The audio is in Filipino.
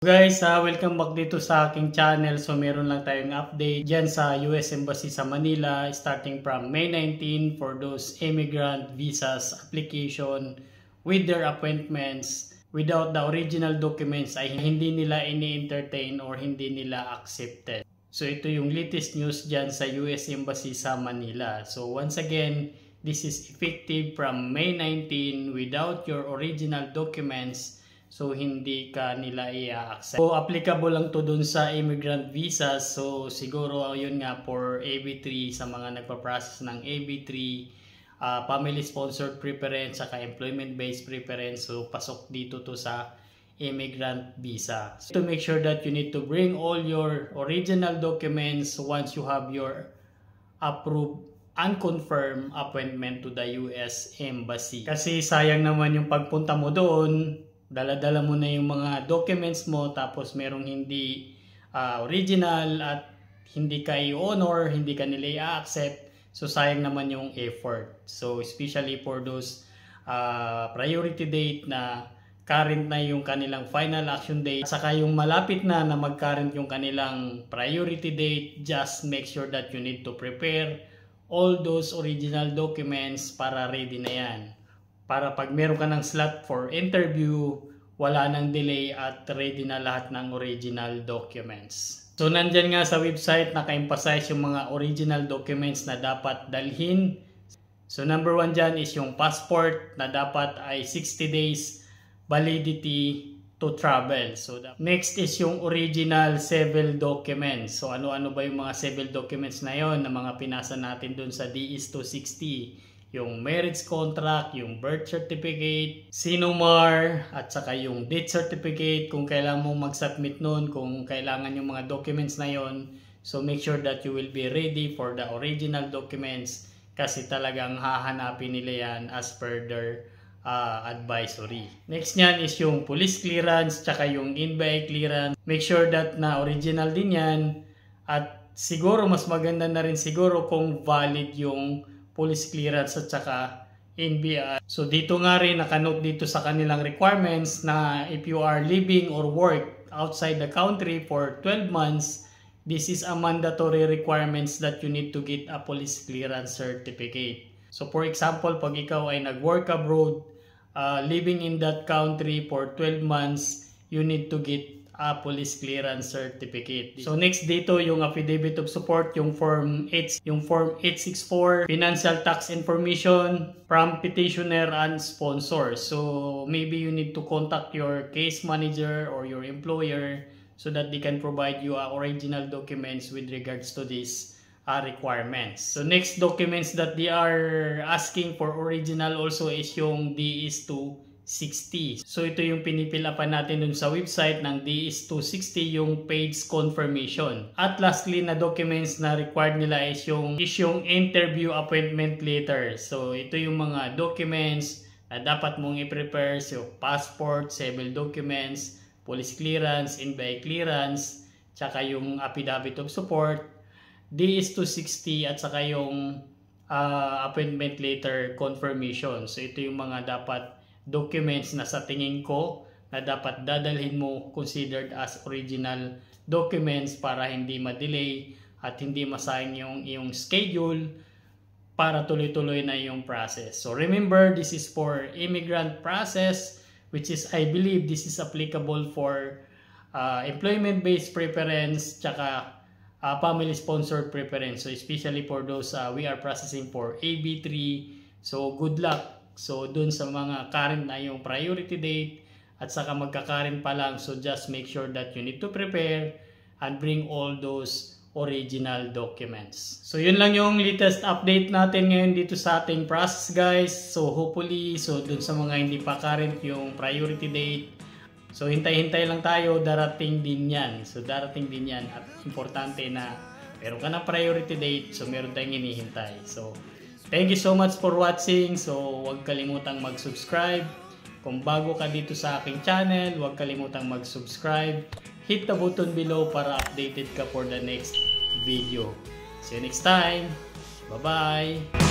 Guys, welcome back dito sa aking channel. So meron lang tayong update dyan sa US Embassy sa Manila starting from May 19 for those immigrant visas application with their appointments without the original documents ay hindi nila ini-entertain or hindi nila accepted. So ito yung latest news dyan sa US Embassy sa Manila. So once again, this is effective from May 19 without your original documents. So, hindi ka nila i-accept. So, applicable lang to dun sa immigrant visa. So, siguro yun nga for AB3 sa mga nagpa-process ng AB3, family-sponsored preference, saka employment-based preference. So, pasok dito to sa immigrant visa. So, to make sure that you need to bring all your original documents once you have your approved unconfirmed appointment to the US Embassy. Kasi sayang naman yung pagpunta mo doon, dala-dala mo na yung mga documents mo tapos merong hindi original at hindi ka i-honor, hindi ka nila i-accept. So sayang naman yung effort. So especially for those priority date na current na yung kanilang final action date, saka yung malapit na mag-current yung kanilang priority date, just make sure that you need to prepare all those original documents para ready na yan. Para pag meron ka ng slot for interview, wala nang delay at ready na lahat ng original documents. So nandyan nga sa website naka-emphasize yung mga original documents na dapat dalhin. So number 1 dyan is yung passport na dapat ay 60 days validity to travel. So next is yung original civil documents. So ano-ano ba yung mga civil documents na yon na mga pinasa natin dun sa DES 260? Yung marriage contract, yung birth certificate, sinumar, at saka yung death certificate kung kailangan mong mag-submit nun, kung kailangan yung mga documents na yon. So make sure that you will be ready for the original documents kasi talagang hahanapin nila yan as per their advisory. Next nyan is yung police clearance, tsaka yung NBI clearance. Make sure that na original din yan at siguro mas maganda na rin siguro kung valid yung police clearance at saka NBI. So dito nga rin nakanote dito sa kanilang requirements na if you are living or work outside the country for 12 months, this is a mandatory requirements that you need to get a police clearance certificate. So for example, pag ikaw ay nag-work abroad, living in that country for 12 months, you need to get a police clearance certificate. So next dito yung affidavit of support, yung form 864, financial tax information from petitioner and sponsor. So maybe you need to contact your case manager or your employer so that they can provide you original documents with regards to these requirements. So next documents that they are asking for original also is yung DES 260. So ito yung pinipilapan natin dun sa website ng DES 260, yung page confirmation. At lastly na documents na required nila is yung interview appointment letter. So ito yung mga documents na dapat mong i-prepare. So passport, civil documents, police clearance, NBI clearance, tsaka yung affidavit of support, DES 260 at saka yung appointment letter confirmation. So ito yung mga dapat documents na sa tingin ko na dapat dadalhin mo considered as original documents para hindi ma-delay at hindi masayang yung schedule para tuloy-tuloy na yung process. So remember, this is for immigrant process, which is I believe this is applicable for employment-based preference tsaka family-sponsored preference. So especially for those we are processing for AB3. So good luck. So dun sa mga current na yung priority date at saka magka-current pa lang, so just make sure that you need to prepare and bring all those original documents. So yun lang yung latest update natin ngayon dito sa ating process guys. So hopefully, so dun sa mga hindi pa current yung priority date, so hintay-hintay lang tayo, darating din yan. So darating din yan at importante na meron ka na priority date, so meron tayong hinihintay. So thank you so much for watching. So huwag kalimutang mag-subscribe. Kung bago ka dito sa aking channel, huwag kalimutang mag-subscribe. Hit the button below para updated ka for the next video. See you next time. Bye-bye.